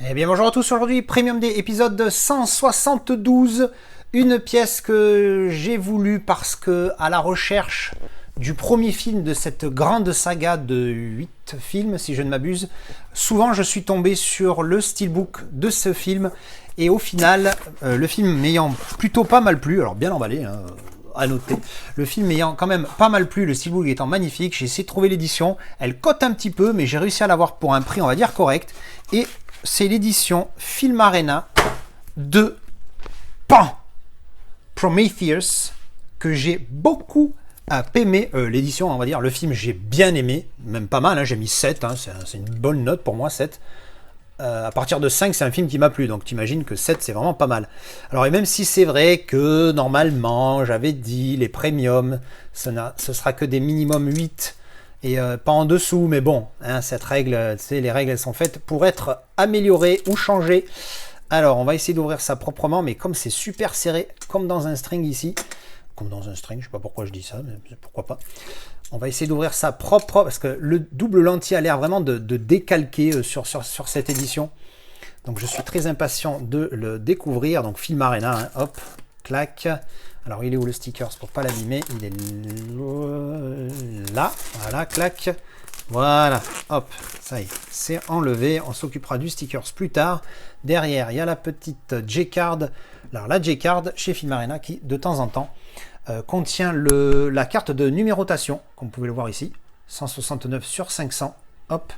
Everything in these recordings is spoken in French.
Eh bien bonjour à tous, aujourd'hui Premium Day épisode 172, une pièce que j'ai voulu parce que à la recherche du premier film de cette grande saga de 8 films si je ne m'abuse, souvent je suis tombé sur le steelbook de ce film et au final le film m'ayant plutôt pas mal plu, alors bien emballé hein, à noter, le film ayant quand même pas mal plu, le steelbook étant magnifique, j'ai essayé de trouver l'édition, elle cote un petit peu mais j'ai réussi à l'avoir pour un prix on va dire correct et c'est l'édition Film Arena de Pan Prometheus que j'ai beaucoup aimé. L'édition, on va dire, le film, j'ai bien aimé, même pas mal, hein, j'ai mis 7, hein, c'est une bonne note pour moi, 7. À partir de 5, c'est un film qui m'a plu, donc t'imagines que 7, c'est vraiment pas mal. Alors, et même si c'est vrai que normalement, j'avais dit, les premiums, ce sera que des minimum 8 et pas en dessous, mais bon, hein, cette règle, tu sais, les règles elles sont faites pour être améliorées ou changées. Alors on va essayer d'ouvrir ça proprement, mais comme c'est super serré, comme dans un string ici, comme dans un string, je sais pas pourquoi je dis ça, mais pourquoi pas. On va essayer d'ouvrir ça propre, parce que le double lentille a l'air vraiment de décalquer sur cette édition. Donc je suis très impatient de le découvrir. Donc Film Arena, hein, hop, clac. Alors il est où le sticker pour pas l'abîmer? Il est là, voilà, clac. Voilà, hop, ça y est, c'est enlevé. On s'occupera du stickers plus tard. Derrière, il y a la petite J-Card. Alors la J-Card chez Film Arena qui, de temps en temps, contient la carte de numérotation, comme vous pouvez le voir ici. 169 sur 500, hop.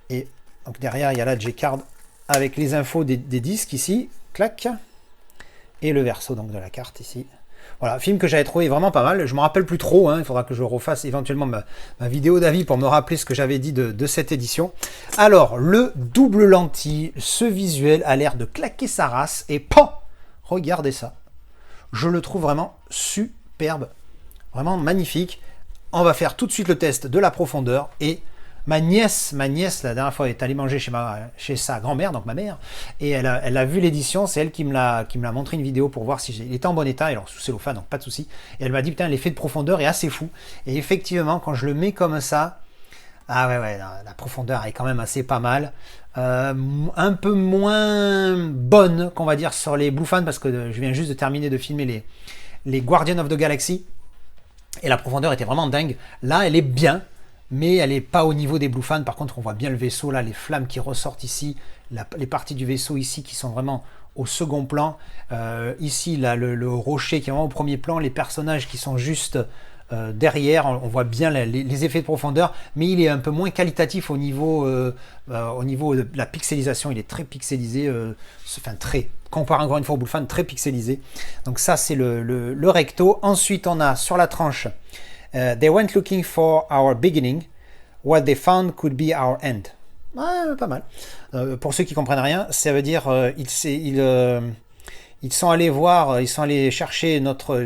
Et donc derrière, il y a la J-Card avec les infos des disques ici, clac. Et le verso donc de la carte ici. Voilà, film que j'avais trouvé vraiment pas mal. Je me rappelle plus trop, hein, il faudra que je refasse éventuellement ma vidéo d'avis pour me rappeler ce que j'avais dit de cette édition. Alors, le double lentille, ce visuel a l'air de claquer sa race et pan, regardez ça. Je le trouve vraiment superbe, vraiment magnifique. On va faire tout de suite le test de la profondeur et ma nièce, la dernière fois, est allée manger chez sa grand-mère, donc ma mère, et elle a vu l'édition, c'est elle qui me l'a montré une vidéo pour voir si il était en bon état, alors sous cellophane, donc pas de souci. Et elle m'a dit, putain, l'effet de profondeur est assez fou. Et effectivement, quand je le mets comme ça, ah ouais, la profondeur est quand même assez pas mal. Un peu moins bonne, qu'on va dire, sur les Blue Fans, parce que je viens juste de terminer de filmer les Guardians of the Galaxy, et la profondeur était vraiment dingue. Là, elle est bien, mais elle n'est pas au niveau des Blue Fans. Par contre, on voit bien le vaisseau, là, les flammes qui ressortent ici, les parties du vaisseau ici qui sont vraiment au second plan. Ici, là, le rocher qui est vraiment au premier plan, les personnages qui sont juste derrière, on voit bien les effets de profondeur, mais il est un peu moins qualitatif au niveau de la pixelisation. Il est très pixelisé, enfin très, comparé encore une fois au Blue Fan, très pixelisé. Donc ça, c'est le recto. Ensuite, on a sur la tranche they went looking for our beginning. What they found could be our end. Pas mal. Pour ceux qui comprennent rien, ça veut dire ils sont allés voir, ils sont allés chercher notre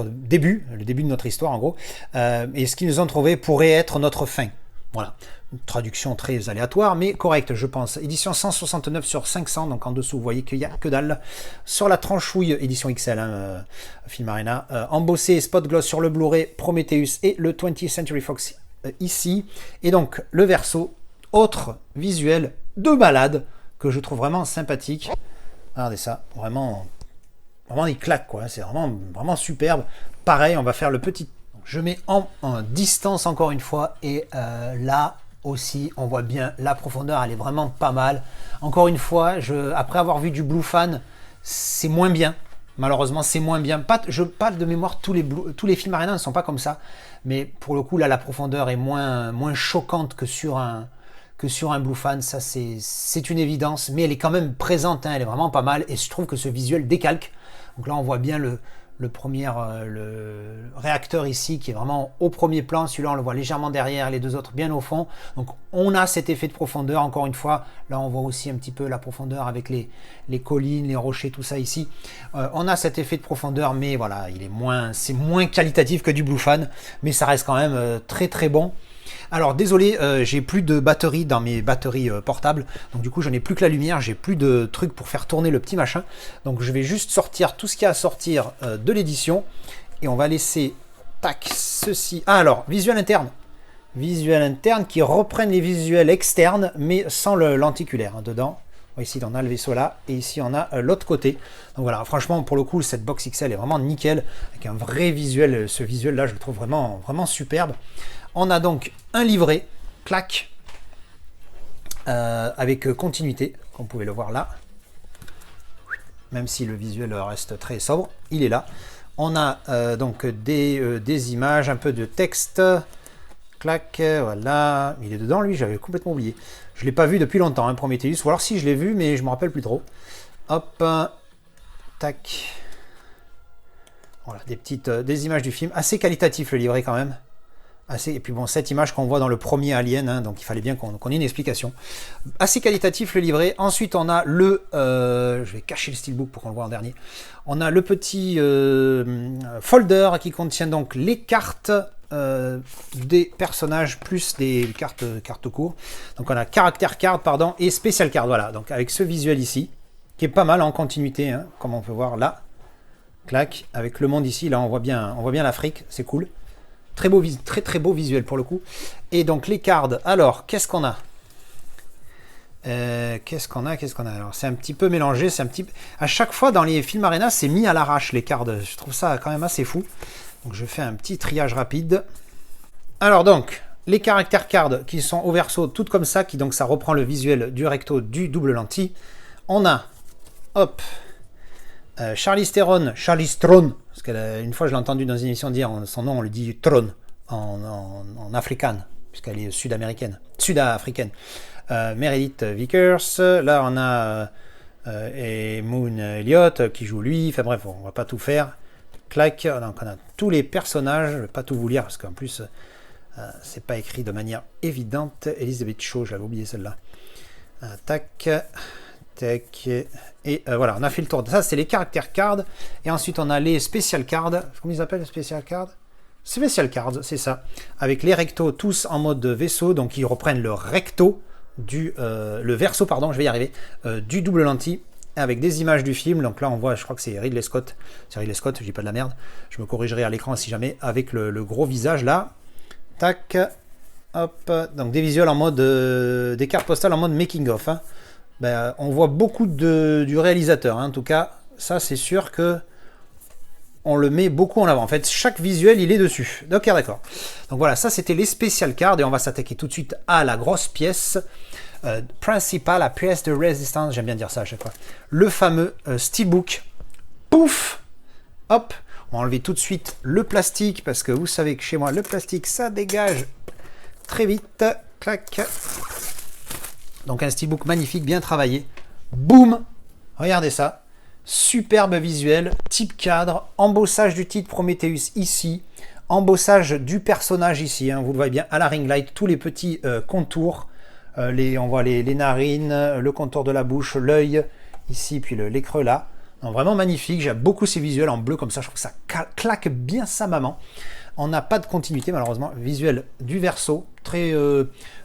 début, le début de notre histoire en gros, et ce qu'ils nous ont trouvé pourrait être notre fin. Voilà. Une traduction très aléatoire, mais correcte, je pense. Édition 169 sur 500, donc en dessous, vous voyez qu'il n'y a que dalle. Sur la tranchouille, édition XL, hein, Film Arena, embossé spot gloss sur le Blu-ray, Prometheus et le 20th Century Fox ici. Et donc, le verso, autre visuel de balade que je trouve vraiment sympathique. Regardez ça, vraiment il claque, quoi. C'est vraiment superbe. Pareil, on va faire le petit. Je mets en distance encore une fois, et là aussi, on voit bien la profondeur, elle est vraiment pas mal. Encore une fois, après avoir vu du Blue Fan, c'est moins bien. Malheureusement, c'est moins bien. Je parle de mémoire, tous les films Arena ne sont pas comme ça. Mais pour le coup, là, la profondeur est moins choquante que sur un Blue Fan, ça c'est une évidence, mais elle est quand même présente, hein, elle est vraiment pas mal, et je trouve que ce visuel décalque. Donc là on voit bien le réacteur ici qui est vraiment au premier plan, celui-là on le voit légèrement derrière, les deux autres bien au fond. Donc on a cet effet de profondeur, encore une fois, là on voit aussi un petit peu la profondeur avec les collines, les rochers, tout ça ici. On a cet effet de profondeur, mais voilà, c'est moins qualitatif que du Blue Fan, mais ça reste quand même très très bon. Alors désolé, j'ai plus de batterie dans mes batteries portables, donc du coup je n'ai plus que la lumière, j'ai plus de trucs pour faire tourner le petit machin, donc je vais juste sortir tout ce qu'il y a à sortir de l'édition, et on va laisser, tac, ceci. Ah alors, visuel interne, visuels internes qui reprennent les visuels externes, mais sans le lenticulaire hein, dedans. Ici, on a le vaisseau là, et ici, on a l'autre côté. Donc voilà, franchement, pour le coup, cette box XL est vraiment nickel, avec un vrai visuel. Ce visuel-là, je le trouve vraiment, vraiment superbe. On a donc un livret, clac, avec continuité, comme vous pouvez le voir là. Même si le visuel reste très sobre, il est là. On a donc des images, un peu de texte. Clac, voilà. Il est dedans, lui, j'avais complètement oublié. Je ne l'ai pas vu depuis longtemps, hein, Prometheus. Ou alors si, je l'ai vu, mais je ne me rappelle plus trop. Hop. Tac. Voilà, des images du film. Assez qualitatif, le livret, quand même. Et puis bon, cette image qu'on voit dans le premier Alien, hein, donc il fallait bien qu'on ait une explication. Assez qualitatif, le livret. Ensuite, on a je vais cacher le steelbook pour qu'on le voit en dernier. On a le petit folder qui contient donc les cartes des personnages plus des cartes courtes. Donc on a character card pardon et special card, voilà, donc avec ce visuel ici qui est pas mal en continuité hein, comme on peut voir là, clac, avec le monde ici, là on voit bien l'Afrique, c'est cool, très beau visuel pour le coup. Et donc les cards, alors qu'est-ce qu'on a, alors c'est un petit peu mélangé, à chaque fois dans les films Arena c'est mis à l'arrache les cards, je trouve ça quand même assez fou. Donc je fais un petit triage rapide. Alors donc, les caractères cards qui sont au verso, toutes comme ça, donc ça reprend le visuel du recto du double lentille. On a, hop, Charlize Theron, parce qu'une fois je l'ai entendu dans une émission dire son nom, on le dit Tron en africain, puisqu'elle est sud-africaine. Meredith Vickers, là on a et Moon Elliott qui joue lui, enfin bref, on va pas tout faire. Clac, donc on a tous les personnages, je ne vais pas tout vous lire parce qu'en plus c'est pas écrit de manière évidente. Elizabeth Shaw, j'avais oublié celle-là. Tac, tac, et voilà, on a fait le tour. Ça c'est les caractères cards, et ensuite on a les special cards. Comment ils appellent les special cards? Special cards, c'est ça, avec les rectos tous en mode vaisseau, donc ils reprennent le recto le verso, pardon, je vais y arriver, du double lentille, avec des images du film. Donc là on voit, je crois que c'est Ridley Scott, je dis pas de la merde, je me corrigerai à l'écran si jamais, avec le gros visage là, tac, hop, donc des visuels en mode, des cartes postales en mode making of, hein. Ben, on voit beaucoup du réalisateur, hein. En tout cas ça c'est sûr que on le met beaucoup en avant, en fait chaque visuel il est dessus, ok, d'accord. Donc voilà, ça c'était les spécial cards, et on va s'attaquer tout de suite à la grosse pièce principale, la pièce de résistance, j'aime bien dire ça à chaque fois, le fameux steelbook. Pouf, hop, on va enlever tout de suite le plastique, parce que vous savez que chez moi le plastique ça dégage très vite, clac. Donc un steelbook magnifique, bien travaillé, boum, regardez ça, superbe visuel, type cadre, embossage du titre Prometheus ici, embossage du personnage ici, hein, vous le voyez bien à la ring light, tous les petits contours, on voit les narines, le contour de la bouche, l'œil ici, puis les creux là. Non, vraiment magnifique, j'aime beaucoup ces visuels en bleu comme ça, je trouve que ça claque bien sa maman. On n'a pas de continuité malheureusement, visuel du verso, très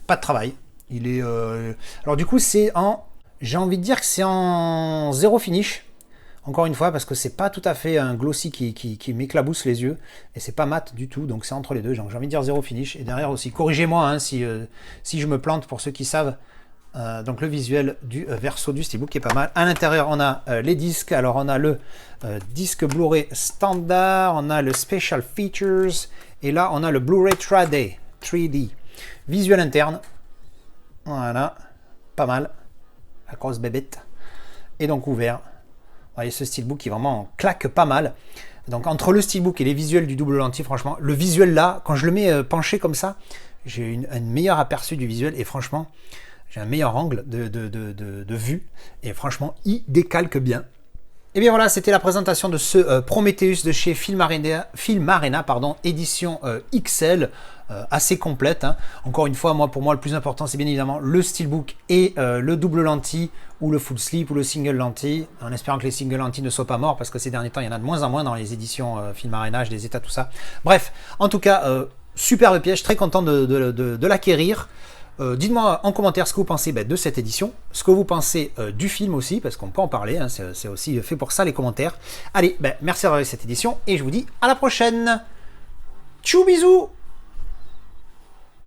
pas de travail. Il est alors du coup c'est j'ai envie de dire que c'est en zéro finish. Encore une fois, parce que c'est pas tout à fait un glossy qui m'éclabousse les yeux, et c'est pas mat du tout, donc c'est entre les deux, j'ai envie de dire zéro finish. Et derrière aussi, corrigez-moi hein, si je me plante, pour ceux qui savent. Donc le visuel du verso du steelbook qui est pas mal. À l'intérieur, on a les disques. Alors on a le disque Blu-ray standard, on a le Special Features, et là on a le Blu-ray 3D. Visuel interne, voilà, pas mal, la grosse bébête. Et donc ouvert. Vous voyez ce steelbook qui vraiment claque pas mal. Donc entre le steelbook et les visuels du double lentille, franchement, le visuel là, quand je le mets penché comme ça, j'ai un meilleur aperçu du visuel, et franchement, j'ai un meilleur angle de vue, et franchement, il décalque bien. Et bien voilà, c'était la présentation de ce Prometheus de chez Film Arena, pardon, édition XL, assez complète, hein. Encore une fois, pour moi, le plus important, c'est bien évidemment le steelbook et le double lentille, ou le full slip, ou le single lentille, en espérant que les single lentilles ne soient pas morts, parce que ces derniers temps, il y en a de moins en moins dans les éditions Film Arena, des états, tout ça. Bref, en tout cas, superbe pièce, très content de l'acquérir. Dites-moi en commentaire ce que vous pensez de cette édition, ce que vous pensez du film aussi, parce qu'on peut en parler, hein, c'est aussi fait pour ça les commentaires. Allez, merci d'avoir vu cette édition, et je vous dis à la prochaine. Tchou, bisous.